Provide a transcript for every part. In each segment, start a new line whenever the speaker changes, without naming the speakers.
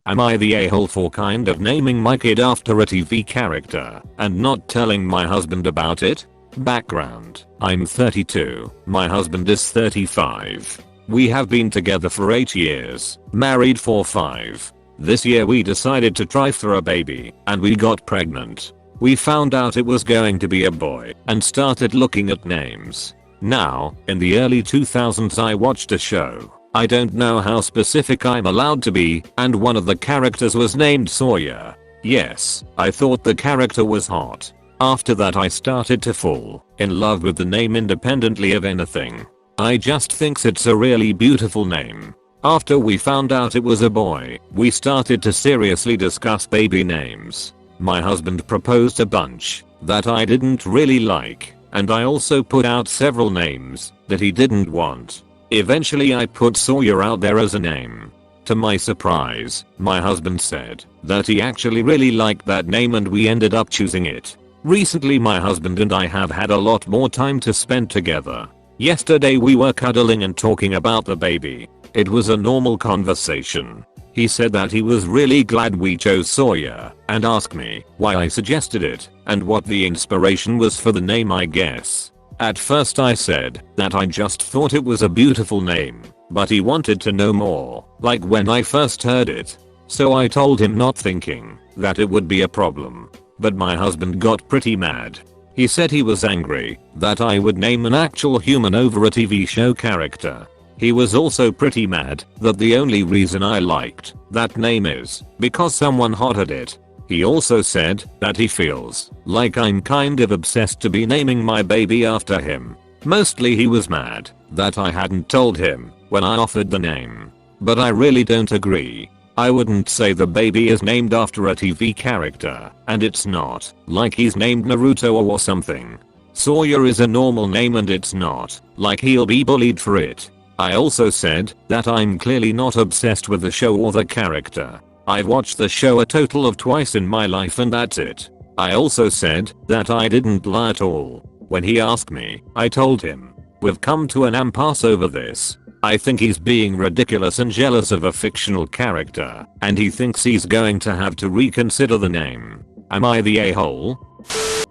Am I the a-hole for kind of naming my kid after a TV character and not telling my husband about it? Background: I'm 32, my husband is 35. We have been together for 8 years, married for 5. This year we decided to try for a baby, and we got pregnant. We found out it was going to be a boy and started looking at names. Now, in the early 2000s I watched a show. I don't know how specific I'm allowed to be, and one of the characters was named Sawyer. Yes, I thought the character was hot. After that I started to fall in love with the name independently of anything. I just thinks it's a really beautiful name. After we found out it was a boy, we started to seriously discuss baby names. My husband proposed a bunch that I didn't really like, and I also put out several names that he didn't want. Eventually I put Sawyer out there as a name. To my surprise, my husband said that he actually really liked that name and we ended up choosing it. Recently my husband and I have had a lot more time to spend together. Yesterday we were cuddling and talking about the baby. It was a normal conversation. He said that he was really glad we chose Sawyer and asked me why I suggested it and what the inspiration was for the name, I guess. At first I said that I just thought it was a beautiful name, but he wanted to know more, like when I first heard it. So I told him, not thinking that it would be a problem. But my husband got pretty mad. He said he was angry that I would name an actual human over a TV show character. He was also pretty mad that the only reason I liked that name is because someone hotted it. He also said that he feels like I'm kind of obsessed to be naming my baby after him. Mostly he was mad that I hadn't told him when I offered the name. But I really don't agree. I wouldn't say the baby is named after a TV character, and it's not like he's named Naruto or something. Sawyer is a normal name and it's not like he'll be bullied for it. I also said that I'm clearly not obsessed with the show or the character. I've watched the show a total of twice in my life and that's it. I also said that I didn't lie at all. When he asked me, I told him, we've come to an impasse over this. I think he's being ridiculous and jealous of a fictional character, and he thinks he's going to have to reconsider the name. Am I the a-hole?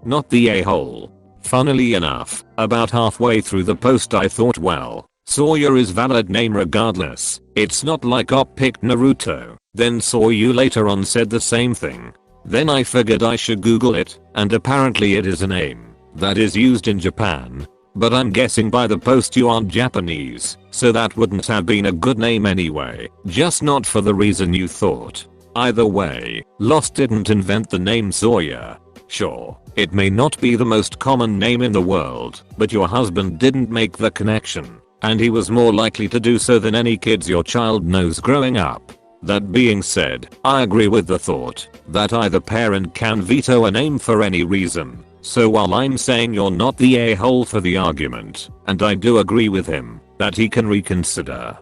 Not the a-hole. Funnily enough, about halfway through the post I thought, well, Sawyer is valid name regardless. It's not like Op picked Naruto. Then saw you later on said the same thing. Then I figured I should Google it, and apparently it is a name that is used in Japan. But I'm guessing by the post you aren't Japanese, so that wouldn't have been a good name anyway, just not for the reason you thought. Either way, Lost didn't invent the name Sawyer. Sure, it may not be the most common name in the world, but your husband didn't make the connection, and he was more likely to do so than any kids your child knows growing up. That being said, I agree with the thought that either parent can veto a name for any reason. So while I'm saying you're not the a-hole for the argument, and I do agree with him that he can reconsider.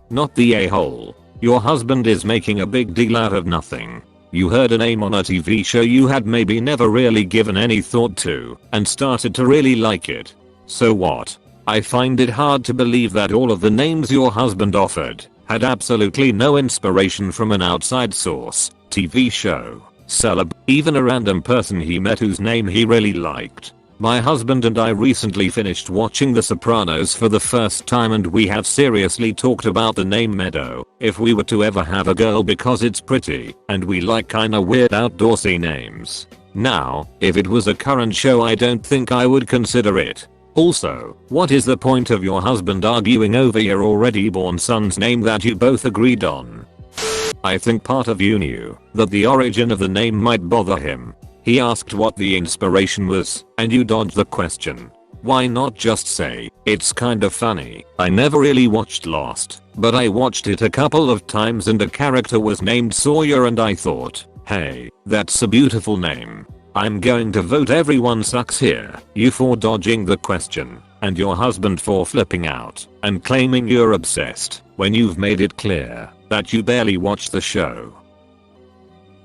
Not the a-hole. Your husband is making a big deal out of nothing. You heard a name on a TV show you had maybe never really given any thought to, and started to really like it. So what? I find it hard to believe that all of the names your husband offered had absolutely no inspiration from an outside source, TV show, celeb, even a random person he met whose name he really liked. My husband and I recently finished watching The Sopranos for the first time and we have seriously talked about the name Meadow if we were to ever have a girl because it's pretty and we like kinda weird outdoorsy names. Now, if it was a current show I don't think I would consider it. Also, what is the point of your husband arguing over your already born son's name that you both agreed on? I think part of you knew that the origin of the name might bother him. He asked what the inspiration was, and you dodged the question. Why not just say, it's kind of funny, I never really watched Lost, but I watched it a couple of times and a character was named Sawyer and I thought, hey, that's a beautiful name. I'm going to vote everyone sucks here, you for dodging the question, and your husband for flipping out and claiming you're obsessed when you've made it clear that you barely watch the show.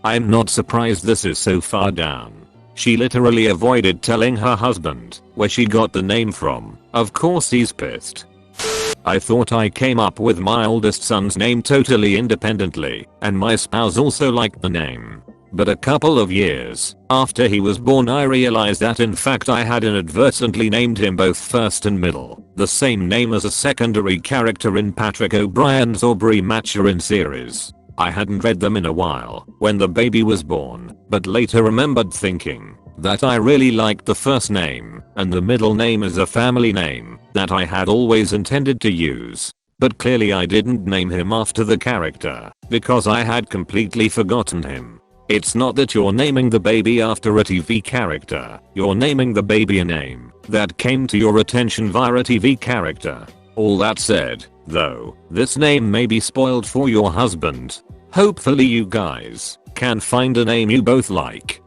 I'm not surprised this is so far down. She literally avoided telling her husband where she got the name from. Of course he's pissed. I thought I came up with my oldest son's name totally independently, and my spouse also liked the name. But a couple of years after he was born I realized that in fact I had inadvertently named him both first and middle, the same name as a secondary character in Patrick O'Brien's Aubrey Maturin series. I hadn't read them in a while when the baby was born, but later remembered thinking that I really liked the first name and the middle name as a family name that I had always intended to use. But clearly I didn't name him after the character because I had completely forgotten him. It's not that you're naming the baby after a TV character, you're naming the baby a name that came to your attention via a TV character. All that said, though, this name may be spoiled for your husband. Hopefully you guys can find a name you both like.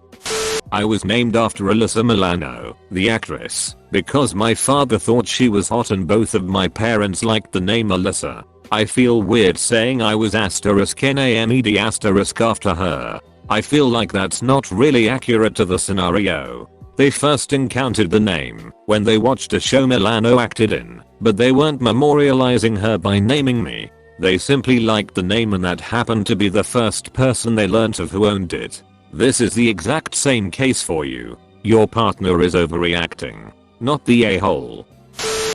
I was named after Alyssa Milano, the actress, because my father thought she was hot and both of my parents liked the name Alyssa. I feel weird saying I was *NAMED* after her. I feel like that's not really accurate to the scenario. They first encountered the name when they watched a show Milano acted in, but they weren't memorializing her by naming me. They simply liked the name and that happened to be the first person they learnt of who owned it. This is the exact same case for you. Your partner is overreacting. Not the a-hole.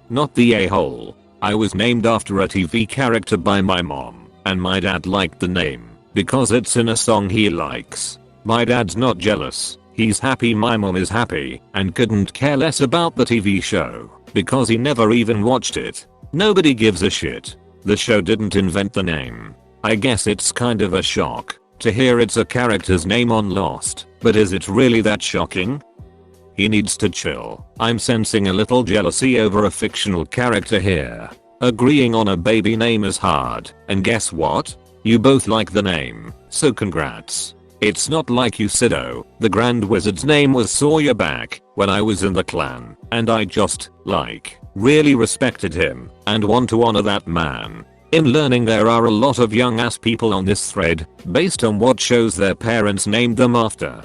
Not the a-hole. I was named after a TV character by my mom, and my dad liked the name because it's in a song he likes. My dad's not jealous. He's happy my mom is happy and couldn't care less about the TV show because he never even watched it. Nobody gives a shit. The show didn't invent the name. I guess it's kind of a shock to hear it's a character's name on Lost, but is it really that shocking? He needs to chill. I'm sensing a little jealousy over a fictional character here. Agreeing on a baby name is hard, and guess what? You both like the name, so congrats. It's not like you said, oh, the Grand Wizard's name was Sawyer back when I was in the clan, and I just, really respected him and want to honor that man. In learning there are a lot of young ass people on this thread based on what shows their parents named them after.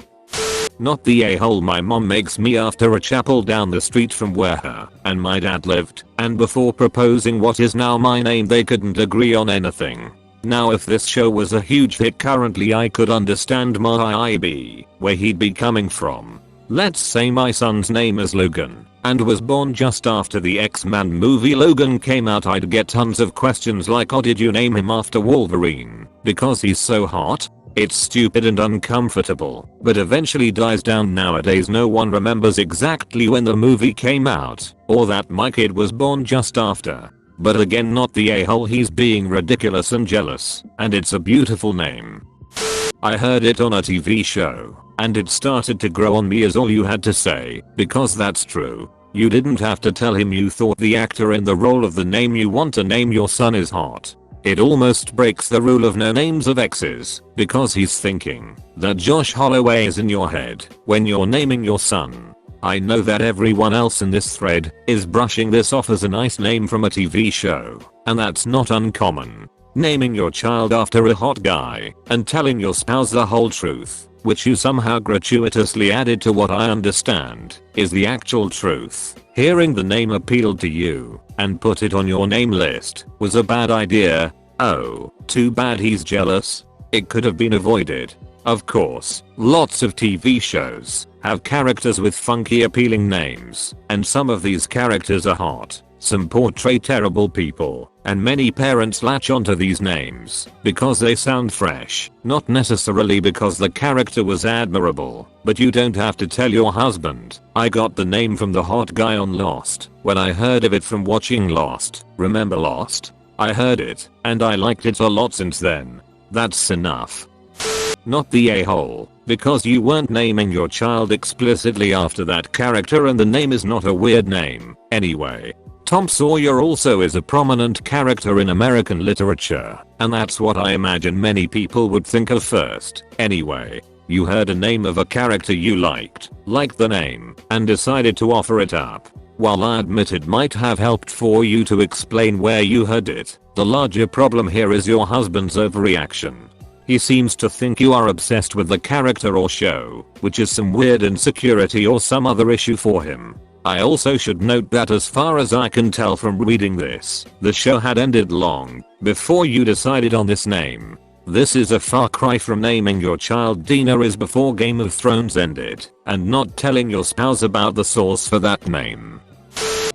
Not the a-hole. My mom makes me after a chapel down the street from where her and my dad lived, and before proposing what is now my name they couldn't agree on anything. Now if this show was a huge hit currently I could understand maybe where he'd be coming from. Let's say my son's name is Logan and was born just after the X-Men movie Logan came out, I'd get tons of questions like, oh, did you name him after Wolverine because he's so hot? It's stupid and uncomfortable, but eventually dies down nowadays. No one remembers exactly when the movie came out or that my kid was born just after. But again, not the a-hole, he's being ridiculous and jealous, and it's a beautiful name. I heard it on a TV show, and it started to grow on me is all you had to say, because that's true. You didn't have to tell him you thought the actor in the role of the name you want to name your son is hot. It almost breaks the rule of no names of exes, because he's thinking that Josh Holloway is in your head when you're naming your son. I know that everyone else in this thread is brushing this off as a nice name from a TV show, and that's not uncommon. Naming your child after a hot guy and telling your spouse the whole truth, which you somehow gratuitously added to what I understand is the actual truth. Hearing the name appealed to you and put it on your name list was a bad idea. Oh, too bad he's jealous. It could have been avoided. Of course, lots of TV shows have characters with funky appealing names, and some of these characters are hot. Some portray terrible people, and many parents latch onto these names because they sound fresh, not necessarily because the character was admirable. But you don't have to tell your husband, I got the name from the hot guy on Lost when I heard of it from watching Lost. Remember Lost? I heard it, and I liked it a lot since then. That's enough. Not the a-hole, because you weren't naming your child explicitly after that character and the name is not a weird name, anyway. Tom Sawyer also is a prominent character in American literature, and that's what I imagine many people would think of first. Anyway, you heard a name of a character you liked the name, and decided to offer it up. While I admit it might have helped for you to explain where you heard it, the larger problem here is your husband's overreaction. He seems to think you are obsessed with the character or show, which is some weird insecurity or some other issue for him. I also should note that as far as I can tell from reading this, the show had ended long before you decided on this name. This is a far cry from naming your child Daenerys before Game of Thrones ended and not telling your spouse about the source for that name.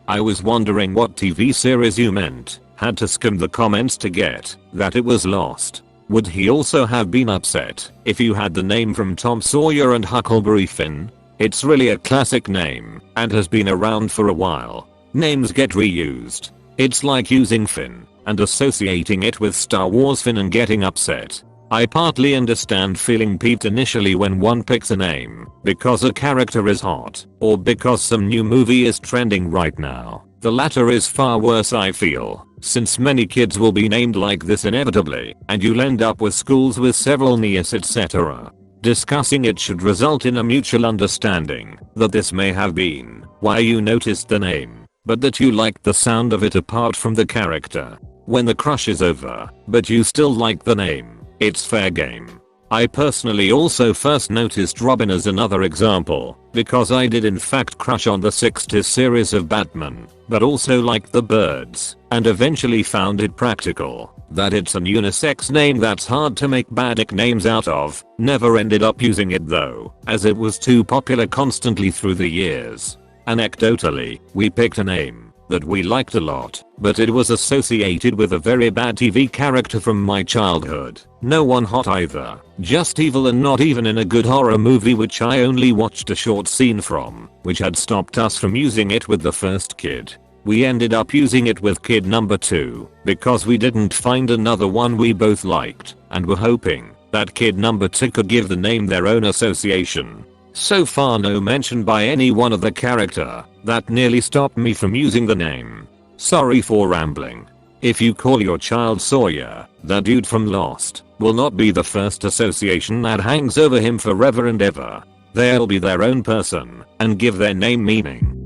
I was wondering what TV series you meant. Had to skim the comments to get that it was Lost. Would he also have been upset if you had the name from Tom Sawyer and Huckleberry Finn? It's really a classic name and has been around for a while. Names get reused. It's like using Finn and associating it with Star Wars Finn and getting upset. I partly understand feeling peeved initially when one picks a name because a character is hot or because some new movie is trending right now. The latter is far worse, I feel, since many kids will be named like this inevitably and you'll end up with schools with several Neas etc. Discussing it should result in a mutual understanding that this may have been why you noticed the name, but that you liked the sound of it apart from the character. When the crush is over, but you still like the name, it's fair game. I personally also first noticed Robin as another example, because I did in fact crush on the 60s series of Batman, but also liked the birds, and eventually found it practical that it's an unisex name that's hard to make bad nicknames out of. Never ended up using it though, as it was too popular constantly through the years. Anecdotally, we picked a name that we liked a lot, but it was associated with a very bad TV character from my childhood. No one hot either, just evil and not even in a good horror movie which I only watched a short scene from, which had stopped us from using it with the first kid. We ended up using it with kid number 2 because we didn't find another one we both liked and were hoping that kid number 2 could give the name their own association. So far no mention by anyone of the character that nearly stopped me from using the name. Sorry for rambling. If you call your child Sawyer, the dude from Lost will not be the first association that hangs over him forever and ever. They'll be their own person and give their name meaning.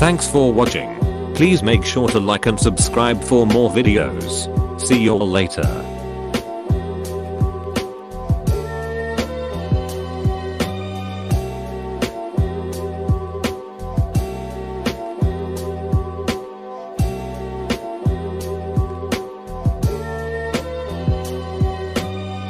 Thanks for watching. Please make sure to like and subscribe for more videos. See you all later.